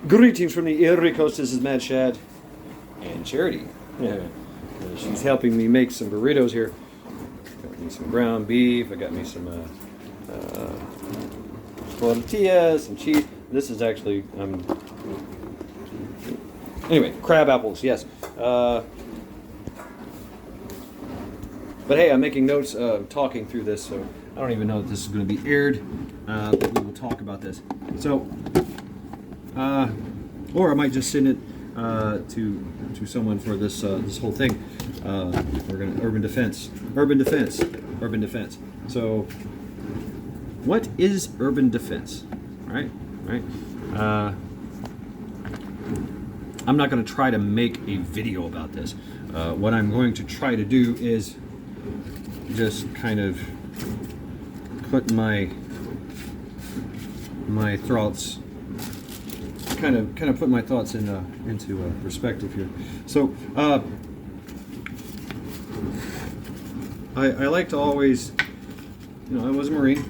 Greetings from the Erie Coast. This is Matt, Shad, and Charity. Yeah. She's helping me make some burritos here. Got me some ground beef. I got me some tortillas, some cheese. This is actually anyway, crab apples. Yes. But hey, I'm making notes, talking through this, so I don't even know if this is going to be aired. But we will talk about this. So. Or I might just send it to someone for this this whole thing. We're gonna urban defense. So, what is urban defense? Right. I'm not going to try to make a video about this. What I'm going to try to do is just kind of put my thoughts. Kind of put my thoughts into perspective here. So I like to always, I was a Marine.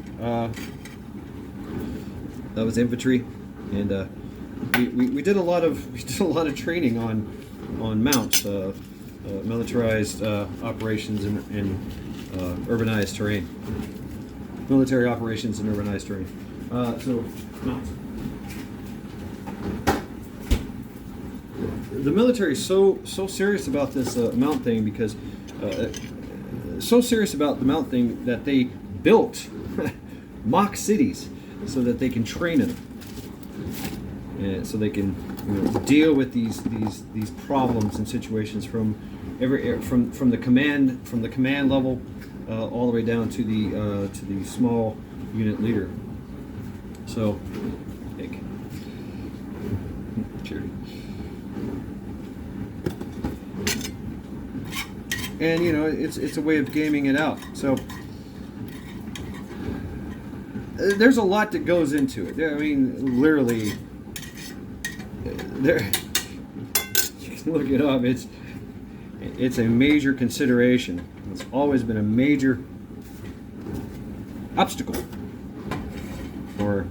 That was infantry, and we did a lot of training on mounts, militarized operations in urbanized terrain, military operations in urbanized terrain. So mounts. The military is so serious about this mount thing because so serious about the mount thing that they built mock cities so that they can train in them, and so they can deal with these problems and situations from the command level all the way down to the small unit leader. So, charity. And it's a way of gaming it out. So there's a lot that goes into it. I mean, literally, there you can look it up. It's a major consideration. It's always been a major obstacle for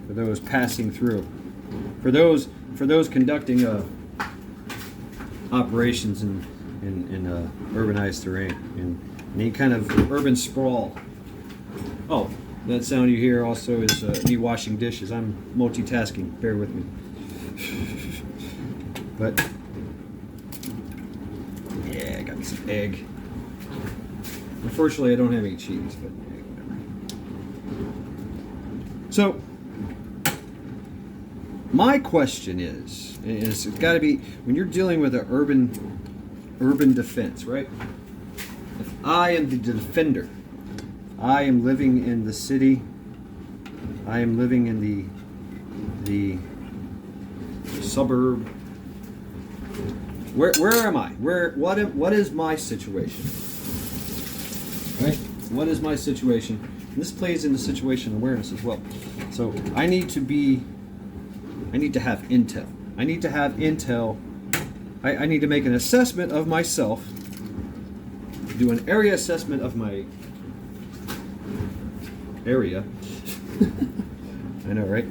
those passing through, for those conducting operations in urbanized terrain, in any kind of urban sprawl. Oh, that sound you hear also is me washing dishes. I'm multitasking, bear with me. But yeah, I got me some egg. Unfortunately, I don't have any cheese, but whatever. So my question is it's got to be, when you're dealing with an urban defense, right? If I am the defender, I am living in the city, I am living in the suburb. Where am I? What is my situation? Right? What is my situation? And this plays into situation awareness as well. So I need to have intel. I need to have intel. I need to make an assessment of myself, do an area assessment of my area. I know, right?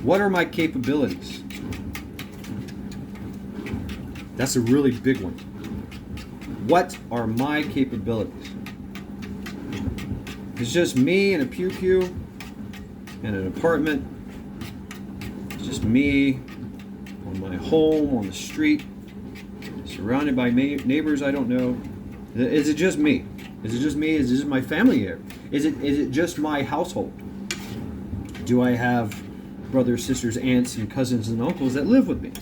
What are my capabilities? That's a really big one. What are my capabilities? It's just me in a pew in an apartment. Just me on my home, on the street, surrounded by neighbors I don't know. Is it just me? Is it just me? Is it just my family here? Is it just my household? Do I have brothers, sisters, aunts, and cousins and uncles that live with me?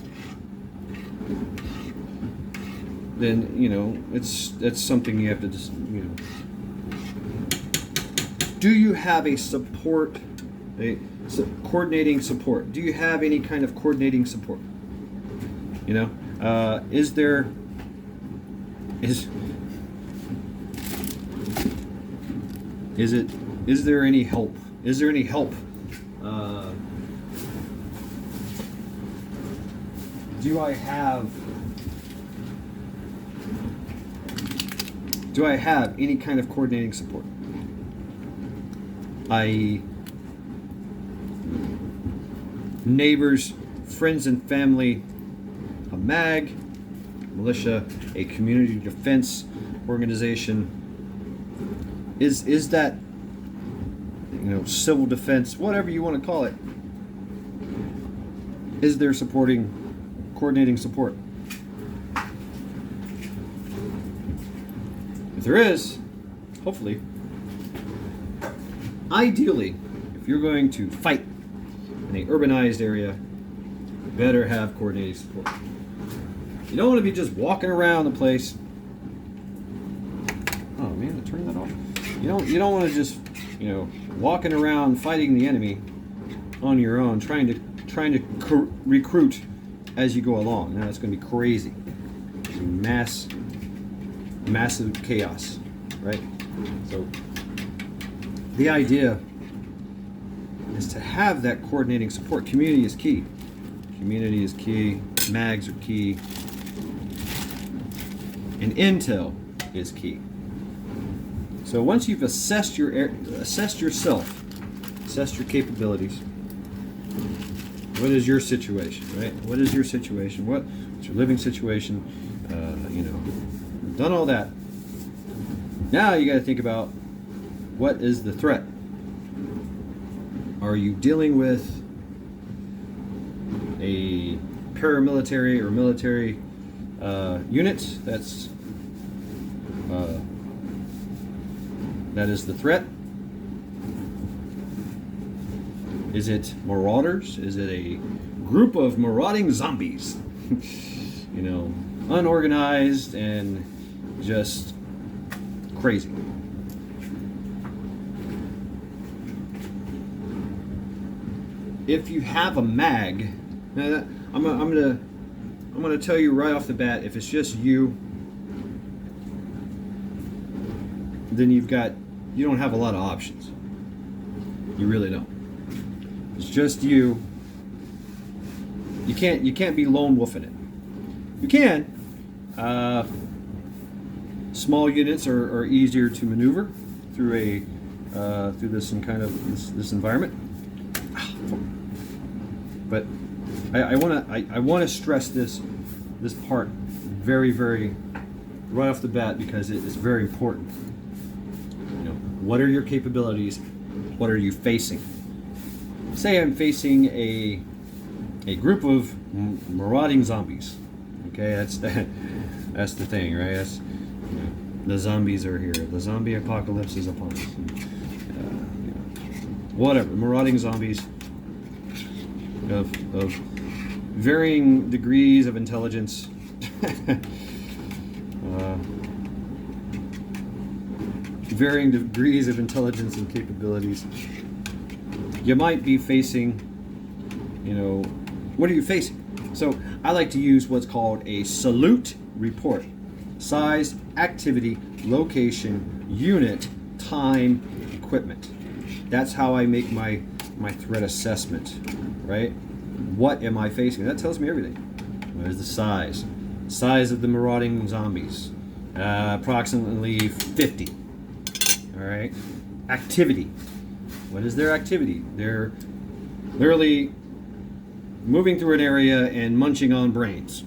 Then that's something you have to just Do you have a support? Coordinating support. Do you have any kind of coordinating support? Is there any help? Is there any help? Do I have any kind of coordinating support? i.e., neighbors, friends and family, a MAG, militia, a community defense organization. Is that, civil defense, whatever you want to call it, is there coordinating support? If there is, hopefully, ideally, if you're going to fight in a urbanized area, you better have coordinating support. You don't want to be just walking around the place. Oh man, turn that off. You don't want to just walking around fighting the enemy on your own, trying to recruit as you go along. Now it's going to be crazy. Massive chaos, right? So the idea is to have that coordinating support. Community is key. Community is key. MAGs are key. And intel is key. So once you've assessed yourself, assessed your capabilities, what is your situation, right? What is your situation? What's your living situation? Done all that. Now you got to think about, what is the threat? Are you dealing with a paramilitary or military unit that is the threat? Is it marauders? Is it a group of marauding zombies? Unorganized and just crazy. If you have a MAG, I'm gonna tell you right off the bat, if it's just you, then you don't have a lot of options. You really don't. If it's just you. You can't be lone wolfing it. You can. Small units are easier to maneuver through this environment. But I want to stress this part very, very right off the bat, because it is very important. What are your capabilities? What are you facing? Say I'm facing a group of marauding zombies. Okay, that's the thing, right? The zombies are here. The zombie apocalypse is upon us. Whatever, marauding zombies of varying degrees of intelligence. Varying degrees of intelligence and capabilities. You might be facing, what are you facing? So I like to use what's called a salute report. Size, activity, location, unit, time, equipment. That's how I make my threat assessment, right? What am I facing? That tells me everything. What is the size? Size of the marauding zombies. Approximately 50. All right. Activity. What is their activity? They're literally moving through an area and munching on brains,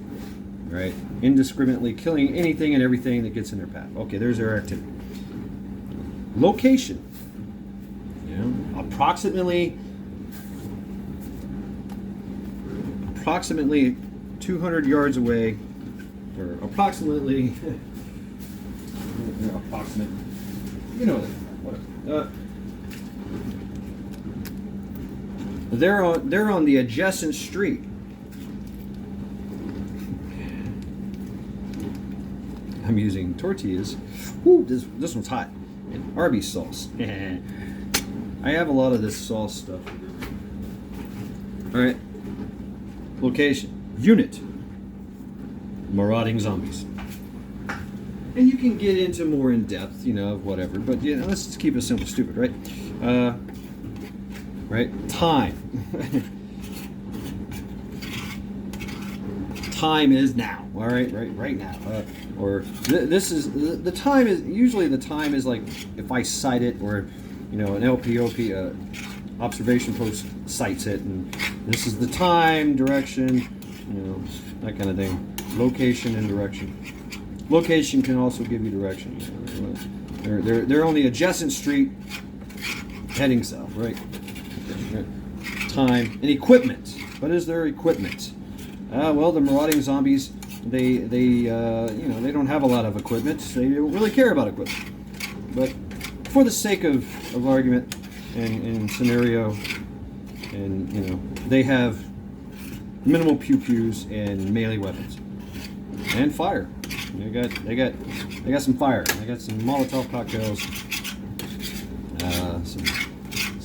right? Indiscriminately killing anything and everything that gets in their path. Okay, there's their activity. Location. Approximately 200 yards away, or approximately approximate. Whatever. They're on the adjacent street. I'm using tortillas. Woo, this one's hot. And Arby's sauce. I have a lot of this sauce stuff. All right. Location. Unit. Marauding zombies. And you can get into more in depth, whatever. But let's just keep it simple, stupid, right? Right. Time. Time is now. All right. Right now. This is the time is usually, the time is like if I cite it, or an LPOP observation post sights it, and this is the time, direction, that kind of thing. Location and direction. Location can also give you direction. They're on the adjacent street, heading south, right? Time and equipment. What is their equipment? Well, the marauding zombies, they don't have a lot of equipment. They don't really care about equipment. But for the sake of argument and scenario, and they have minimal pew-pews and melee weapons and fire. They got some fire. They got some Molotov cocktails,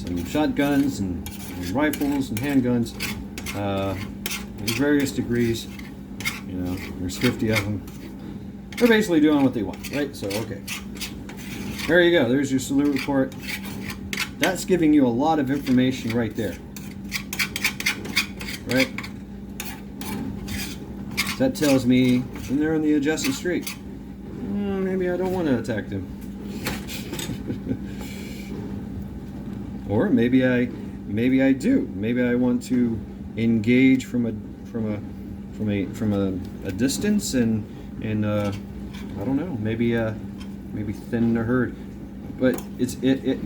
some shotguns and rifles and handguns, in various degrees. There's 50 of them. They're basically doing what they want, right? So okay, there you go. There's your salute report. That's giving you a lot of information right there, right? That tells me, and they're in the adjacent street. Maybe I don't want to attack them. Or maybe I do. Maybe I want to engage from a distance and I don't know. Maybe thin the herd. But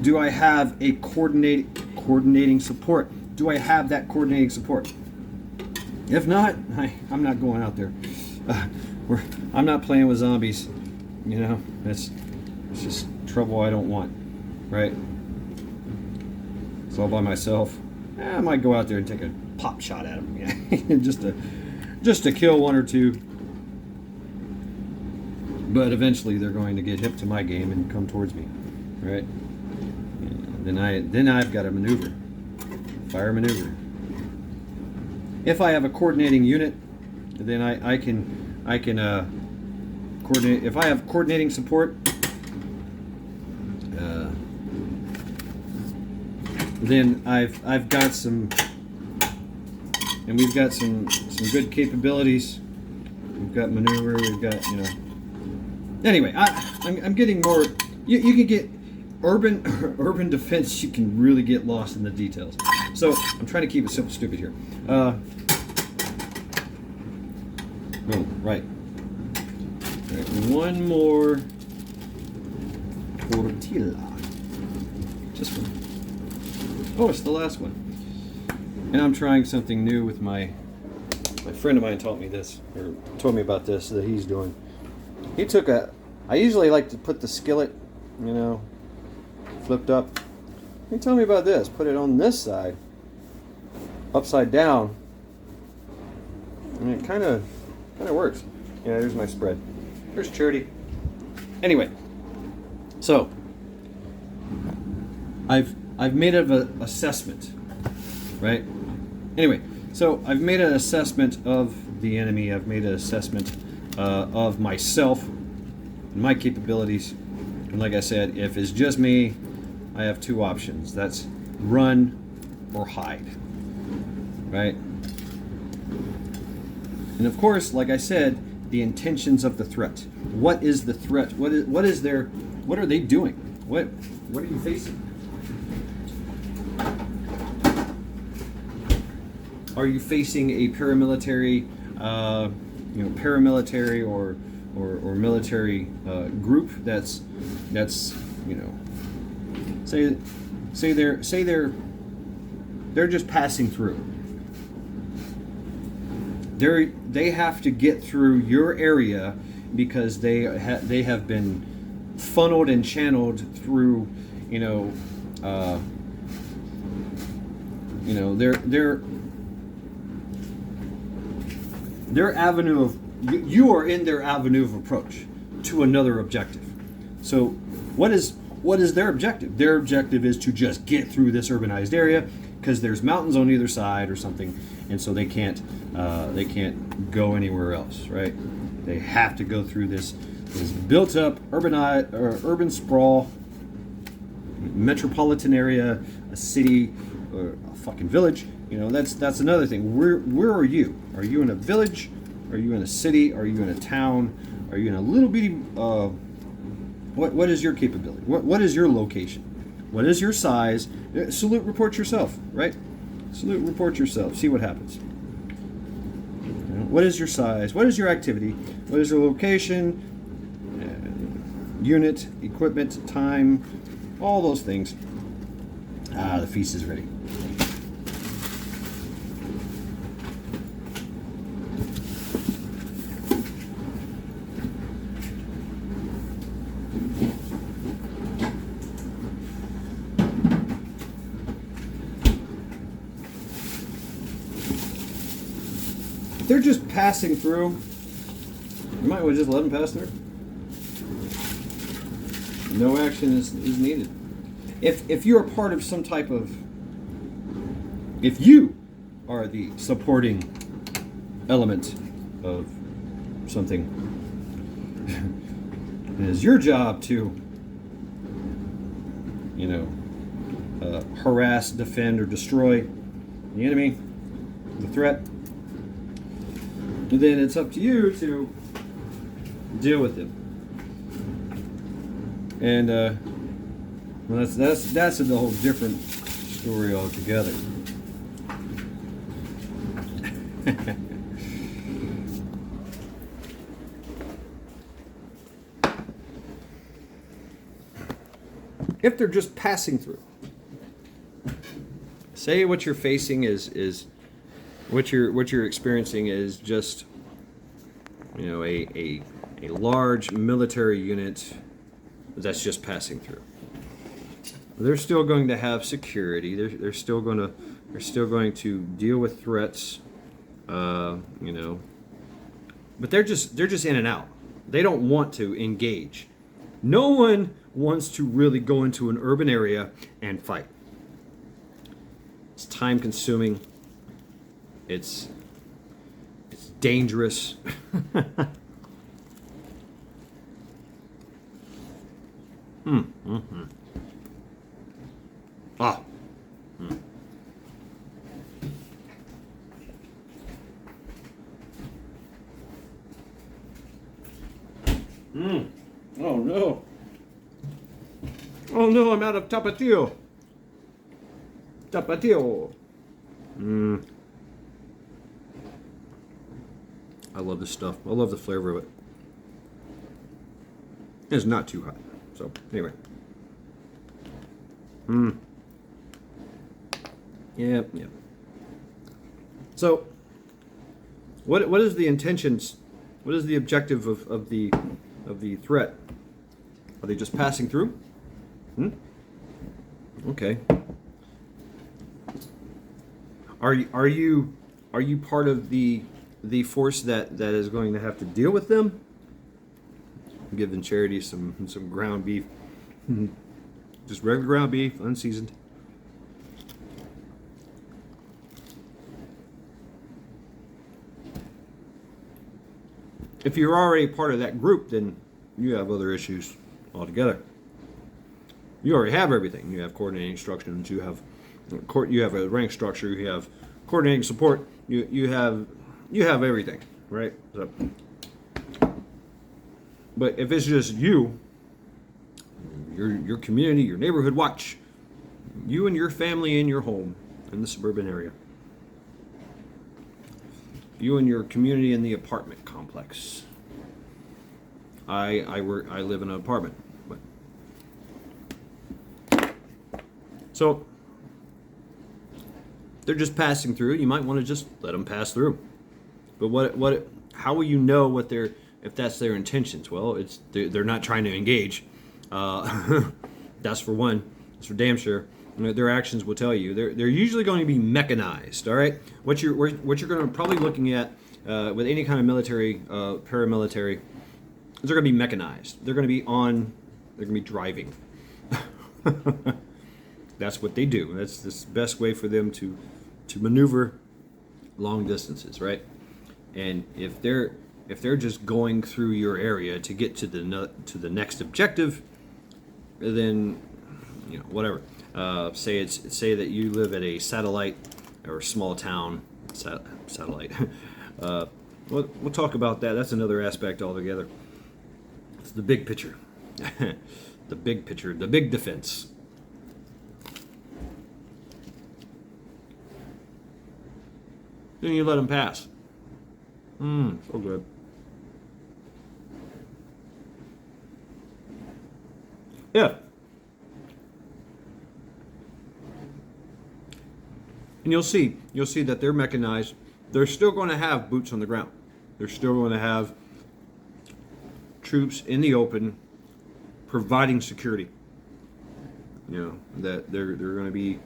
do I have a coordinating support? Do I have that coordinating support? If not, I'm not going out there. I'm not playing with zombies. It's just trouble I don't want, right? It's all by myself. I might go out there and take a pop shot at them, just to kill one or two. But eventually, they're going to get hip to my game and come towards me, right? Then I've got to maneuver, fire maneuver. If I have a coordinating unit, then I can coordinate. If I have coordinating support, then I've got some, and we've got some good capabilities. We've got maneuver. We've got Anyway, I'm getting more. You can get urban defense. You can really get lost in the details. So I'm trying to keep it simple, stupid here. Right. One more tortilla. Just one. Oh, it's the last one. And I'm trying something new with my friend of mine taught me this, or told me about this that he's doing. He took I usually like to put the skillet, flipped up. He told me about this. Put it on this side, upside down. And it kind of works. Yeah, there's my spread. There's Charity. Anyway, so I've made an assessment, right? Anyway, so I've made an assessment of the enemy. I've made an assessment of myself and my capabilities. And like I said, if it's just me, I have two options. That's run or hide, right? And of course, like I said, the intentions of the threat. What is the threat? What are they doing? What are you facing? Are you facing a paramilitary, or military group that's say they're just passing through. They have to get through your area because they have been funneled and channeled through, their avenue of, you are in their avenue of approach to another objective. So what is their objective? Their objective is to just get through this urbanized area because there's mountains on either side or something, and so they can't go anywhere else, right? They have to go through this built up urban sprawl, metropolitan area, a city, or a fucking village. That's another thing. Where are you? Are you in a village? Are you in a city? Are you in a town? Are you in a little bitty? What is your capability? What is your location? What is your size? Salute, report yourself, right? Salute, report yourself. See what happens. What is your size? What is your activity? What is your location? Unit, equipment, time, all those things. The feast is ready. If they're just passing through, you might want to just let them pass through. No action is needed. If you're a part of some type of, if you are the supporting element of something, it is your job to, harass, defend, or destroy the enemy, the threat. And then it's up to you to deal with them. And well, that's a whole different story altogether. If they're just passing through, say what you're facing is what you're experiencing is just a large military unit that's just passing through. They're still going to have security. They're still going to deal with threats, but they're just in and out. They don't want to engage. No one wants to really go into an urban area and fight. It's time consuming. It's dangerous. Ah. Oh no. Oh no, I'm out of tapatio. Tapatio. I love this stuff. I love the flavor of it. It's not too hot. So, anyway. Yep. So, what is the intentions? What is the objective of the threat? Are they just passing through? Okay. Are you part of the force that is going to have to deal with them? Giving charity some ground beef, just regular ground beef, unseasoned. If you're already part of that group, then you have other issues altogether. You already have everything. You have coordinating instructions. You have a rank structure. You have coordinating support. You have everything, right? So, but if it's just you, your community, your neighborhood watch, you and your family in your home in the suburban area, you and your community in the apartment complex. I live in an apartment, so they're just passing through. You might want to just let them pass through. But how will you know if that's their intentions? Well, they're not trying to engage. That's for one. That's for damn sure. Their actions will tell you. They're usually going to be mechanized. All right. What you're going to probably looking at with any kind of military, paramilitary, is they're going to be mechanized. They're going to be driving. That's what they do. That's the best way for them to maneuver long distances, right? And if they're just going through your area to get to the next objective, then whatever. Say that you live at a satellite or small town satellite. We'll talk about that. That's another aspect altogether. It's the big picture. The big picture, the big defense. then you let them pass. So good. Yeah. And you'll see that they're mechanized. They're still going to have boots on the ground. They're still going to have troops in the open providing security. You know, that they're going to be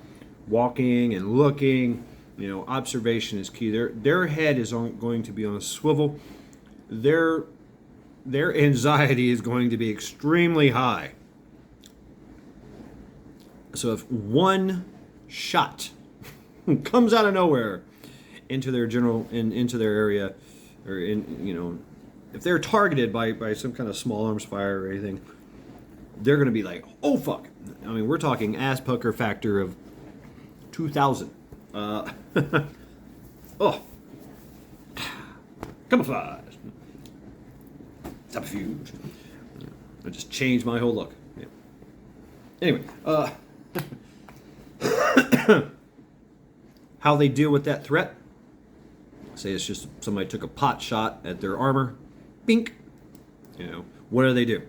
walking and looking. You know, observation is key. Their head is going to be on a swivel. Their anxiety is going to be extremely high. So if one shot comes out of nowhere into their into their area, or if they're targeted by some kind of small arms fire or anything, they're going to be like, oh fuck. I mean, we're talking ass pucker factor of 2,000. Oh, camouflage, subterfuge. I just changed my whole look. Yeah. Anyway, how they deal with that threat? Say it's just somebody took a pot shot at their armor, bink. You know, what do?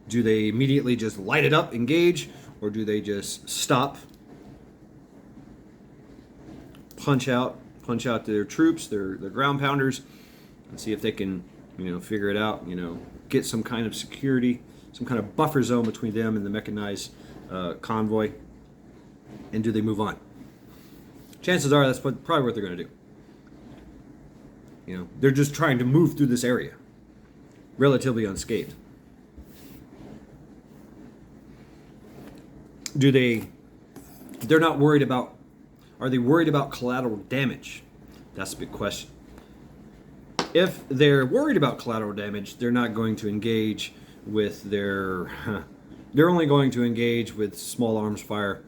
Do they immediately just light it up, engage, or do they just stop, punch out their troops, their ground pounders, and see if they can, figure it out, get some kind of security, some kind of buffer zone between them and the mechanized convoy, and do they move on? Chances are that's probably what they're going to do. They're just trying to move through this area relatively unscathed. They're not worried about, are they worried about collateral damage? That's a big question. If they're worried about collateral damage, they're not going to engage with they're only going to engage with small arms fire,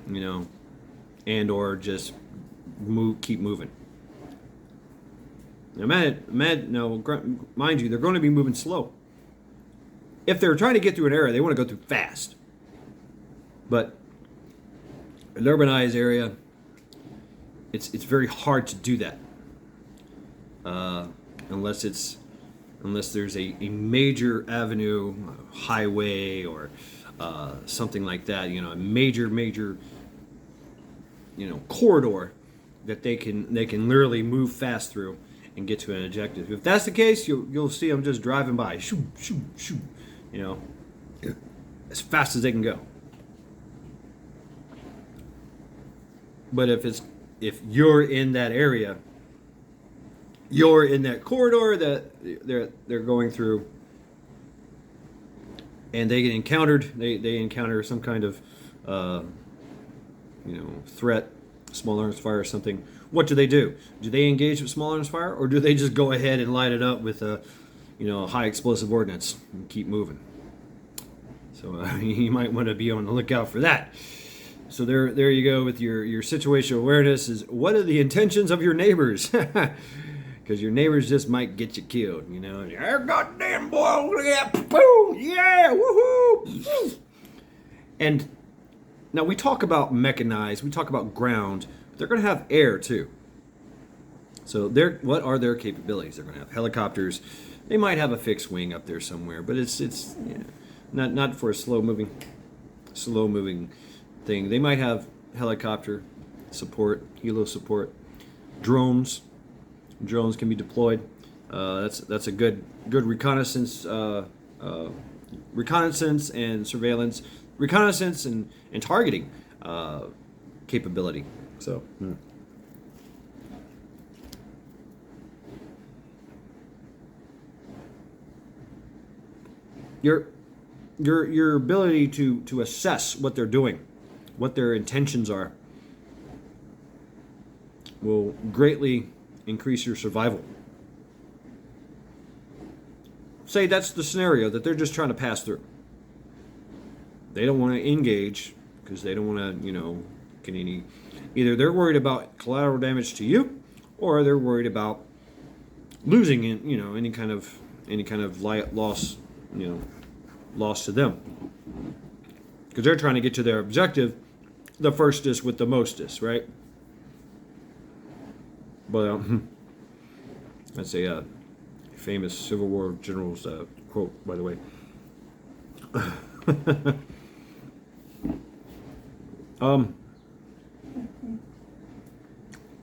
and or just keep moving. Now, mind you, they're going to be moving slow. If they're trying to get through an area, they want to go through fast. But an urbanized area, it's very hard to do that, unless there's a major avenue, highway, or something like that. A major corridor that they can literally move fast through and get to an objective. If that's the case, you'll see them just driving by, shoo, shoo, shoo, as fast as they can go. But if you're in that area, you're in that corridor that they're going through, and they get encountered, they encounter some kind of threat, small arms fire or something. What do? Do they engage with small arms fire, or do they just go ahead and light it up with a high explosive ordnance and keep moving? So you might want to be on the lookout for that. So there you go with your situational awareness. Is what are the intentions of your neighbors? Because your neighbors just might get you killed. Oh, goddamn boy, look at that, boom, yeah, woohoo. And now we talk about mechanized, we talk about ground. They're going to have air too. So what are their capabilities? They're going to have helicopters. They might have a fixed wing up there somewhere, but it's not for a slow moving thing. They might have helicopter support, helo support, drones. Drones can be deployed. That's a good reconnaissance and surveillance, reconnaissance and targeting capability. So. Your ability to assess what they're doing, what their intentions are, will greatly increase your survival. Say that's the scenario that they're just trying to pass through. They don't want to engage because they don't want to, get any. Either they're worried about collateral damage to you, or they're worried about losing, any kind of loss, loss to them. Because they're trying to get to their objective, the firstest with the mostest, right? But that's a famous Civil War general's quote, by the way.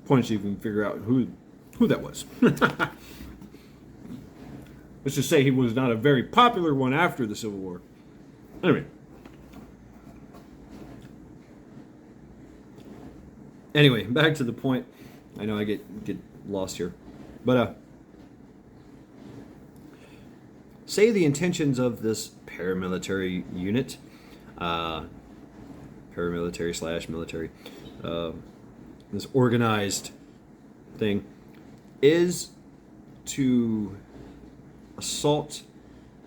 Points you can figure out who that was. Let's just say he was not a very popular one after the Civil War. Anyway, back to the point. I know I get lost here, but say the intentions of this paramilitary unit, paramilitary / military, this organized thing, is to assault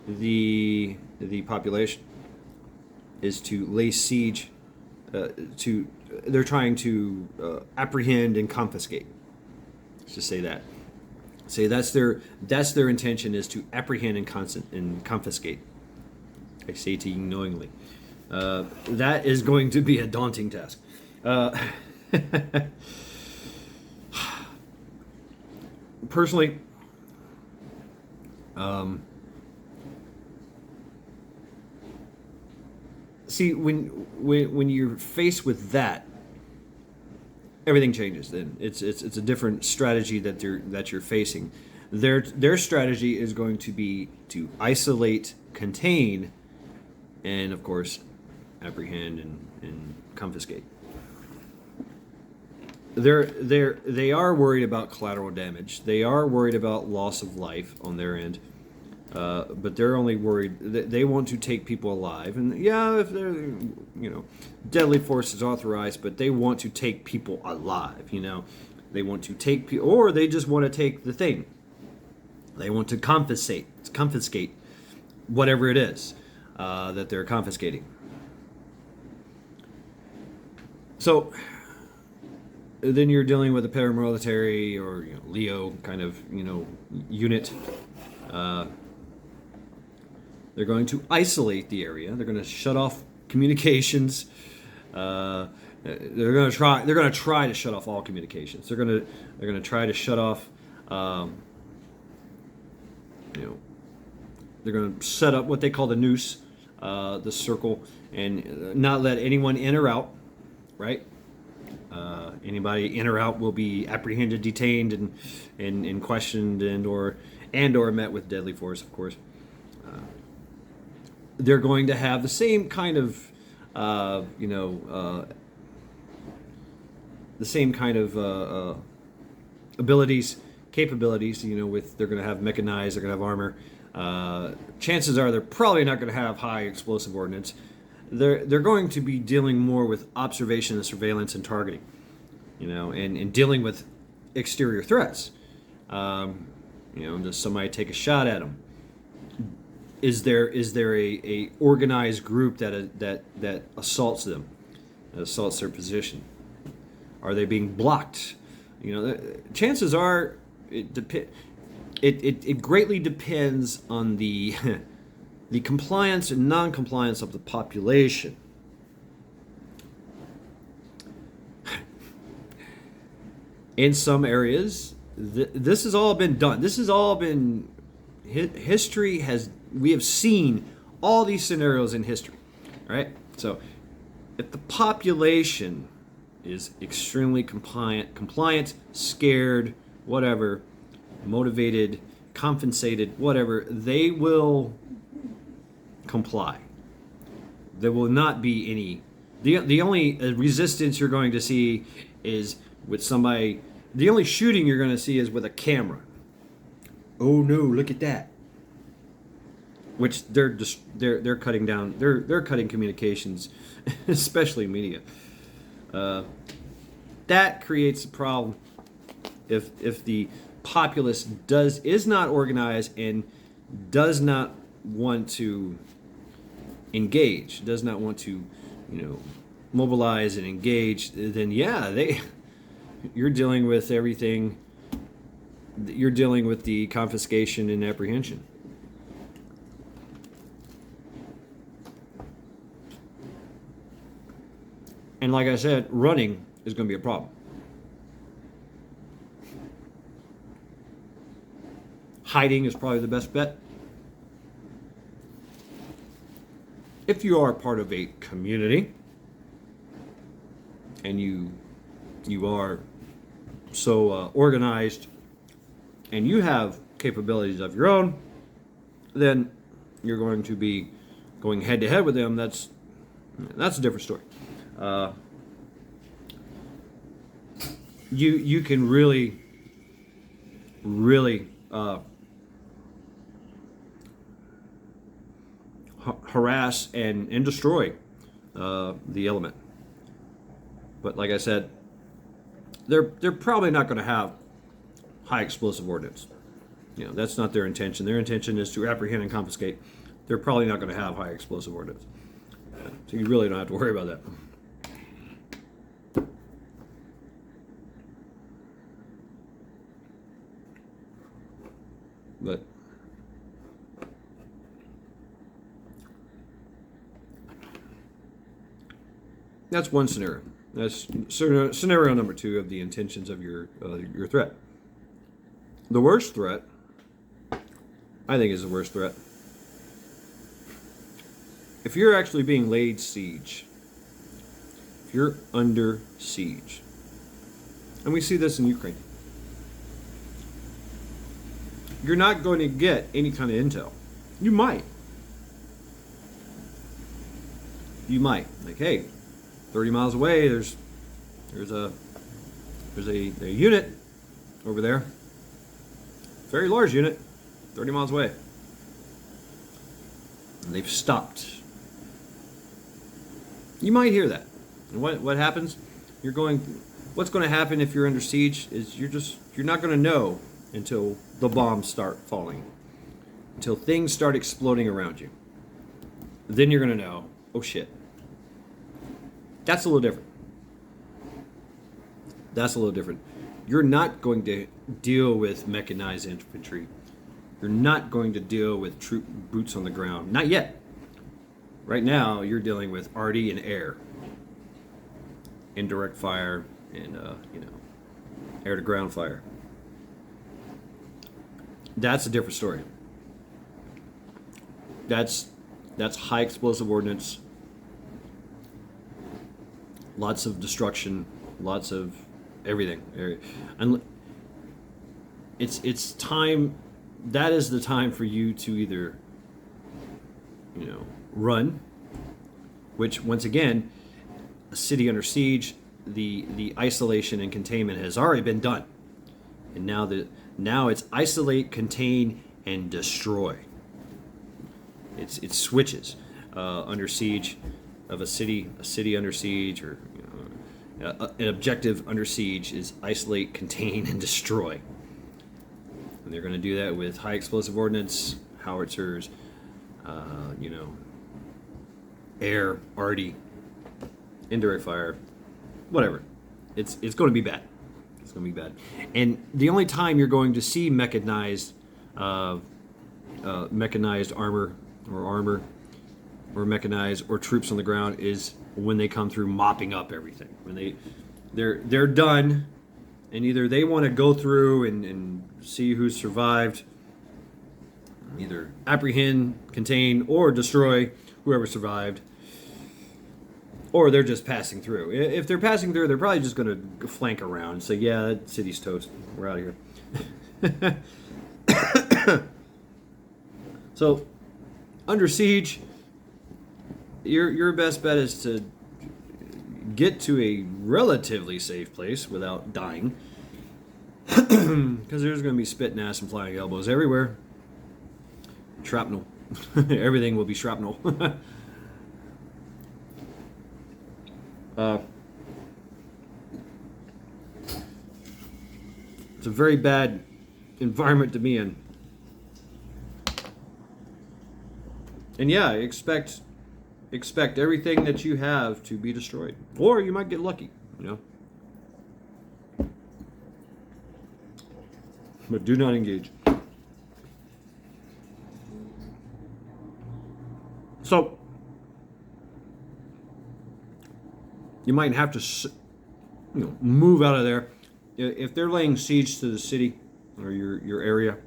the population, is to lay siege, they're trying to apprehend and confiscate. Let's just say that. Say that's their intention, is to apprehend and confiscate. I say to you knowingly. That is going to be a daunting task. Personally, see, when you're faced with that, everything changes. Then it's a different strategy that you're facing. Their strategy is going to be to isolate, contain, and of course, apprehend and confiscate. They are worried about collateral damage. They are worried about loss of life on their end. But they're only worried that they want to take people alive. And yeah, if they're, deadly force is authorized, but they want to take people alive, They want to take people, or they just want to take the thing. They want to confiscate whatever it is that they're confiscating. So then you're dealing with a paramilitary or Leo kind of unit. They're going to isolate the area. They're going to shut off communications. They're going to try to shut off all communications. They're going to try to shut off. They're going to set up what they call the noose, the circle, and not let anyone in or out. Right. Anybody in or out will be apprehended, detained, and questioned, and or met with deadly force, of course. They're going to have the same kind of, abilities, capabilities. With they're going to have mechanized, they're going to have armor. Chances are they're probably not going to have high explosive ordnance. They're going to be dealing more with observation and surveillance and targeting, and dealing with exterior threats. Does somebody take a shot at them? Is there a organized group that assaults them, that assaults their position? Are they being blocked? Chances are it greatly depends on the the compliance and non-compliance of the population. In some areas, this has all been done. This has all been history has. We have seen all these scenarios in history, right? So, if the population is extremely compliant, scared, whatever, motivated, compensated, whatever, they will comply. There will not be any. The only resistance you're going to see is with somebody. The only shooting you're going to see is with a camera. Oh no! Look at that. Which they're cutting down. They're cutting communications, especially media. That creates a problem if the populace is not organized and does not want to engage, does not want to mobilize and engage. Then you're dealing with everything. You're dealing with the confiscation and apprehension. And like I said, running is going to be a problem. hiding is probably the best bet. If you are part of a community and you are so organized and you have capabilities of your own, then you're going to be going head to head with them. That's a different story. You can really harass and destroy the element. But like I said, they're probably not going to have high explosive ordnance. That's not their intention. Their intention is to apprehend and confiscate. They're probably not going to have high explosive ordnance. So you really don't have to worry about that. But that's one scenario. That's scenario number 2 of the intentions of your threat. The worst threat, I think, is the worst threat. If you're actually being laid siege, if you're under siege, and we see this in Ukraine, you're not going to get any kind of intel. You might. Like, hey, 30 miles away, there's a unit over there. Very large unit, 30 miles away. And they've stopped. You might hear that. And what happens? What's going to happen if you're under siege is you're not going to know until the bombs start falling. Until things start exploding around you. Then you're going to know, oh shit. That's a little different. You're not going to deal with mechanized infantry. You're not going to deal with troop boots on the ground. Not yet. Right now, you're dealing with arty and air. Indirect fire and, air to ground fire. That's a different story. That's high explosive ordnance. Lots of destruction. Lots of everything. And it's time. That is the time for you to either, run. Which, once again, a city under siege, the isolation and containment has already been done, and now it's isolate, contain, and destroy. It switches under siege of a city under siege, or an objective under siege is isolate, contain, and destroy. And they're going to do that with high explosive ordnance, howitzers, air, arty, indirect fire, whatever. It's going to be bad. It's going to be bad. And the only time you're going to see mechanized armor or mechanized or troops on the ground is when they come through mopping up everything. When they're done, and either they want to go through and see who's survived, either apprehend, contain, or destroy whoever survived, or they're just passing through. If they're passing through, they're probably just going to flank around and say, yeah, that city's toast. We're out of here. So, under siege, your best bet is to get to a relatively safe place without dying. Because there's going to be spit and ass and flying elbows everywhere. Shrapnel. Everything will be shrapnel. It's a very bad environment to be in. And yeah, expect everything that you have to be destroyed. Or you might get lucky, But do not engage. So, you might have to, move out of there. If they're laying siege to the city or your area,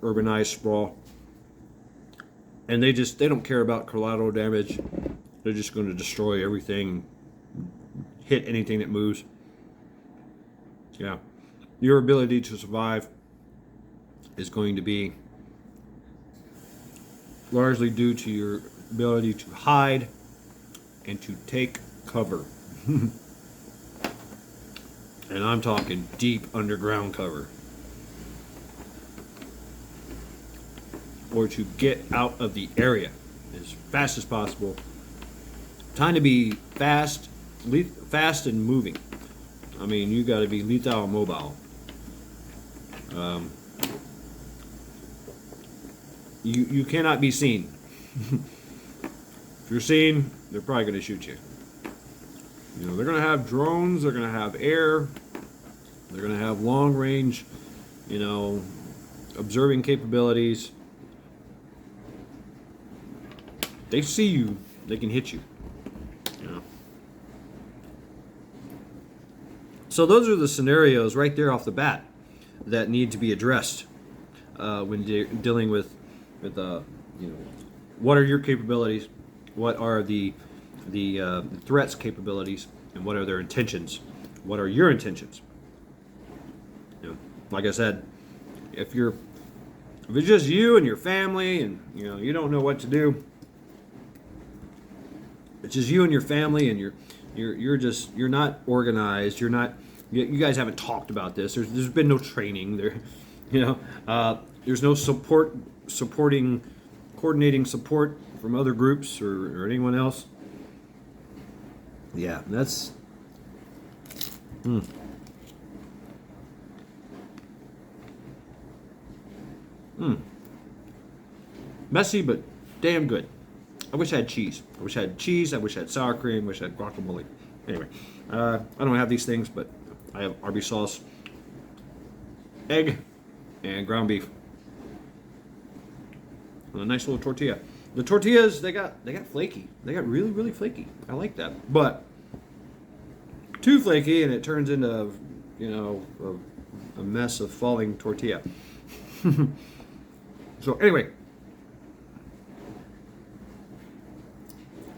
urbanized sprawl. And they don't care about collateral damage. They're just going to destroy everything, hit anything that moves. Yeah. Your ability to survive is going to be largely due to your ability to hide and to take cover. And I'm talking deep underground cover. Or to get out of the area as fast as possible. Time to be fast and moving. I mean, you got to be lethal and mobile. You cannot be seen. If you're seen, they're probably going to shoot you. You know, they're going to have drones, they're going to have air, they're going to have long range, you know, observing capabilities. They see you, they can hit you. You know. So those are the scenarios right there off the bat that need to be addressed when dealing with you know, what are your capabilities, what are the threats' capabilities, and what are their intentions? What are your intentions? You know, like I said, if it's just you and your family, and you know you don't know what to do, it's just you and your family, and you're not organized. You guys haven't talked about this. There's been no training there. You know, there's no coordinating support from other groups or anyone else. Yeah, that's messy, but damn good. I wish I had cheese. I wish I had sour cream. I wish I had guacamole. Anyway, I don't have these things, but I have Arby's sauce, egg, and ground beef. And a nice little tortilla. The tortillas, they got flaky. They got really, really flaky. I like that. But too flaky, and it turns into, you know, a mess of falling tortilla. So anyway,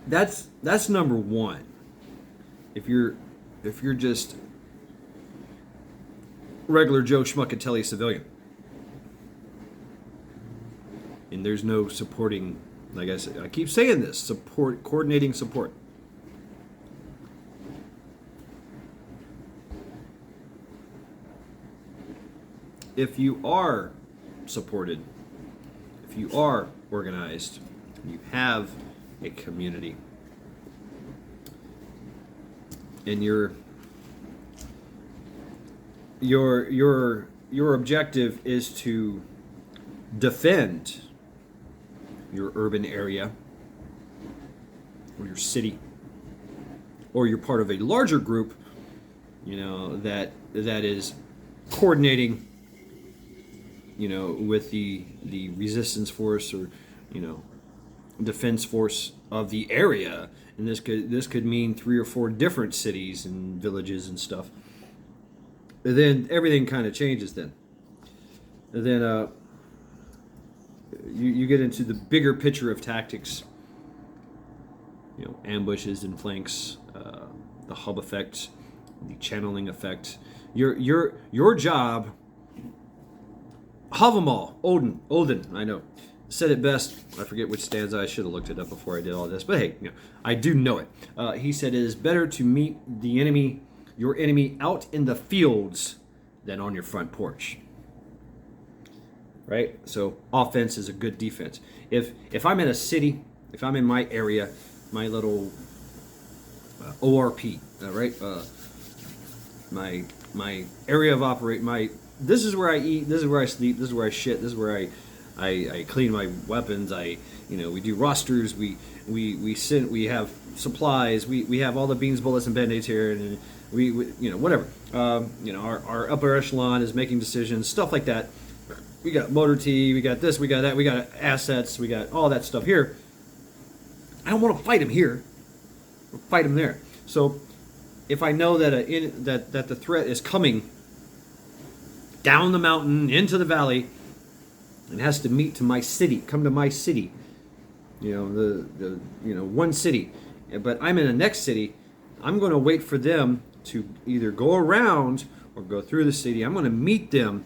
that's number one. If you're just regular Joe Schmuckatelli civilian, and there's no supporting, like I said, I keep saying this, coordinating support. If you are supported, if you are organized, you have a community, and your objective is to defend your urban area or your city, or you're part of a larger group, you know, that is coordinating, you know, with the resistance force, or, you know, defense force of the area. And this could mean 3 or 4 different cities and villages and stuff. And then everything kind of changes then. And then you get into the bigger picture of tactics, you know, ambushes and flanks, the hub effect, the channeling effect. Your job, Havamal, Odin, I know, said it best. I forget which stanza. I should have looked it up before I did all this, but hey, you know, I do know it. He said, "It is better to meet your enemy out in the fields than on your front porch." Right? So offense is a good defense. If I'm in a city, if I'm in my area, my little ORP, right? My area of operate. This is where I eat. This is where I sleep. This is where I shit. This is where I clean my weapons. We do rosters. We have supplies. We have all the beans, bullets, and band-aids here, and we whatever. Our upper echelon is making decisions, stuff like that. We got motor T, we got this, we got that, we got assets, we got all that stuff here. I don't want to fight him here. I'll fight him there. So if I know that that the threat is coming down the mountain into the valley, It has to meet to my city, come to my city. One city. But I'm in the next city. I'm going to wait for them to either go around or go through the city. I'm going to meet them,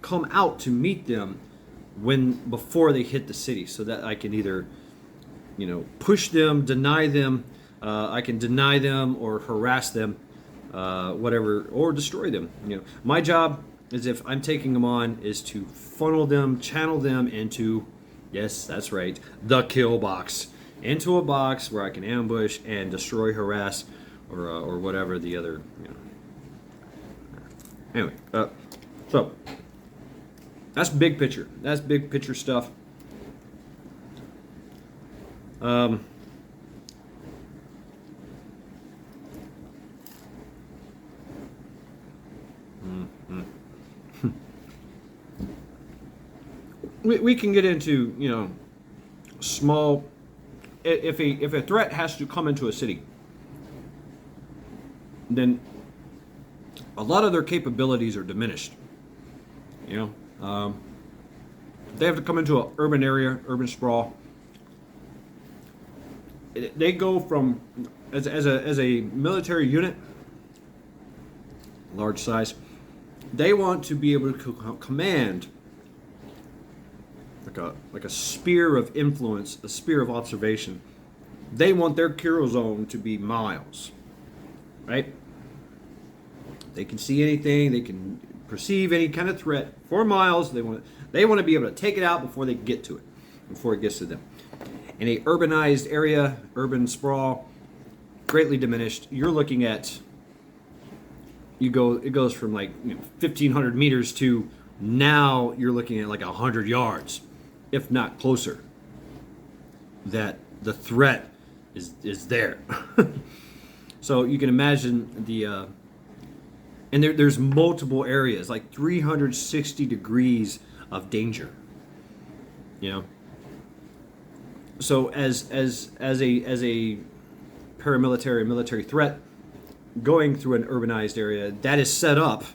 come out to meet them before they hit the city, so that I can either, push them, deny them. I can deny them or harass them, whatever, or destroy them. My job is, if I'm taking them on, is to funnel them, channel them into, yes, that's right, the kill box, into a box where I can ambush and destroy, harass, or whatever the other. Anyway, so that's big picture. That's big picture stuff. We can get into, small. If a threat has to come into a city, then a lot of their capabilities are diminished. They have to come into an urban area, urban sprawl. They go from, as a military unit, large size, they want to be able to command like a sphere of influence, a sphere of observation. They want their kill zone to be miles, right? They can see anything, they can perceive any kind of threat for miles. They want to be able to take it out before they get to it, before it gets to them. In a urbanized area, urban sprawl, greatly diminished. You're looking at, it goes from 1,500 meters to now you're looking at 100 yards, if not closer. That the threat is there. So you can imagine and there's multiple areas, 360 degrees of danger. So as a paramilitary military threat going through an urbanized area that is set up,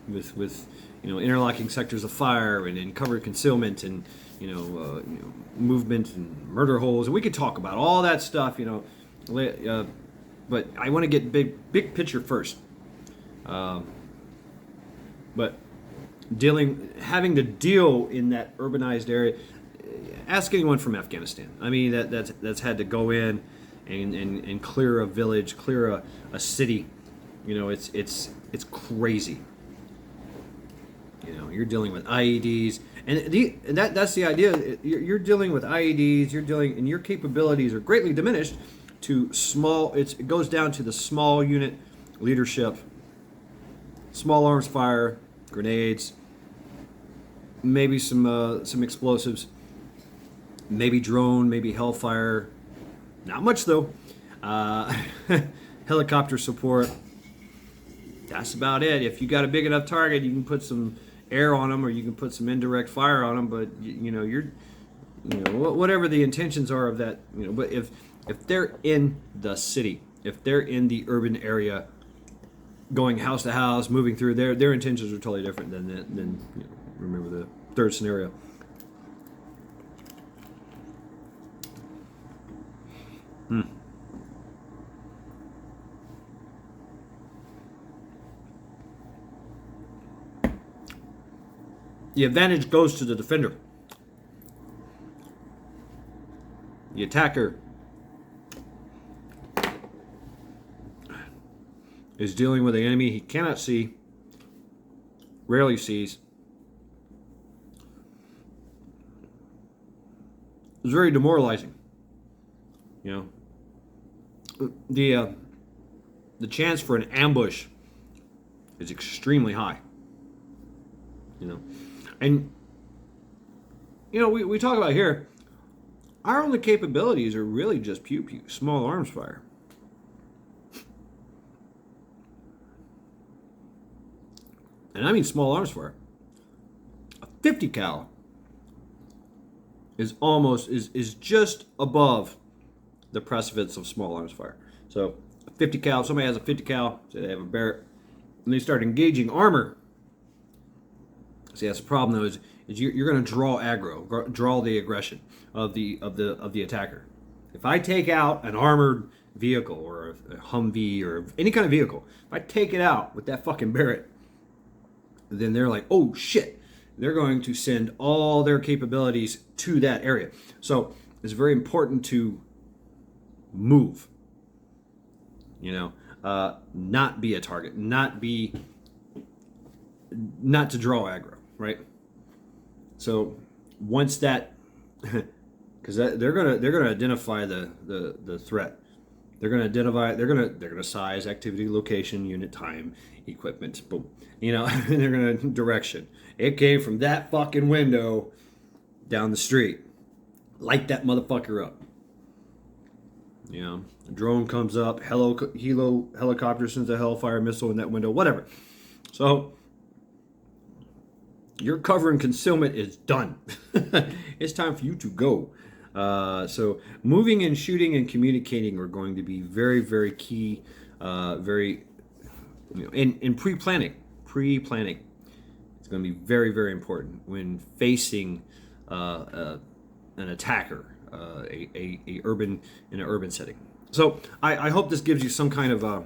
with interlocking sectors of fire and covered concealment and movement and murder holes, and we could talk about all that stuff, but I want to get big picture first. But having to deal in that urbanized area, ask anyone from Afghanistan. I mean, that's had to go in and clear a village, clear a city. It's crazy. You're dealing with IEDs, and that's the idea. You're dealing with IEDs. And your capabilities are greatly diminished to small. It goes down to the small unit leadership, small arms fire, grenades, maybe some explosives, maybe drone, maybe hellfire. Not much though. Helicopter support. That's about it. If you got a big enough target, you can put some air on them, or you can put some indirect fire on them. But whatever the intentions are of that. But if they're in the city, if they're in the urban area, going house to house, moving through, their intentions are totally different than remember the third scenario. The advantage goes to the defender. The attacker is dealing with an enemy he cannot see, rarely sees. It's very demoralizing. The chance for an ambush is extremely high. And we talk about here, our only capabilities are really just pew-pew, small arms fire. And I mean small arms fire. A 50 cal is just above the precipice of small arms fire. So a 50 cal, if somebody has a 50 cal, say they have a Barrett, and they start engaging armor, See, that's the problem though. Is you're going to draw aggro, draw the aggression of the attacker. If I take out an armored vehicle or a Humvee or any kind of vehicle, if I take it out with that fucking Barrett, then they're like, oh shit. They're going to send all their capabilities to that area. So it's very important to move. You know, not be a target, not to draw aggro, right? So once that, because they're gonna identify the threat. They're gonna size, activity, location, unit, time, equipment, boom. You know, and they're gonna direction. It came from that fucking window down the street. Light that motherfucker up. You know, a drone comes up, helicopter sends a Hellfire missile in that window, whatever. So your cover and concealment is done. It's time for you to go. So moving and shooting and communicating are going to be very, very key. Very, you know, in pre-planning. It's going to be very, very important when facing an attacker, in an urban setting. So I hope this gives you some kind of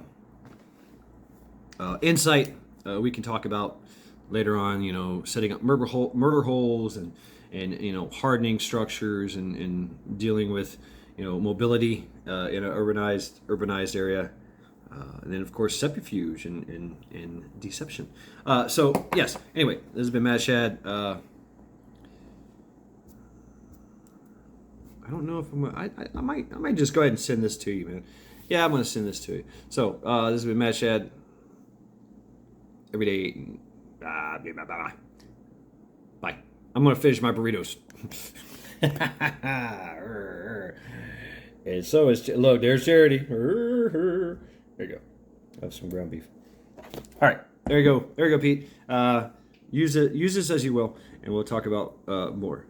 insight. We can talk about later on, you know, setting up murder holes and you know, hardening structures and dealing with, you know, mobility in an urbanized area. And then, of course, subterfuge and deception. So, yes. Anyway, this has been Mad Shad. I don't know if I might just go ahead and send this to you, man. Yeah, I'm going to send this to you. So, this has been Mad Shad. Every day. Bye. I'm going to finish my burritos. And so it's, look, there's Charity. There you go. Have some ground beef. All right, there you go, Pete. Use this as you will, and we'll talk about more.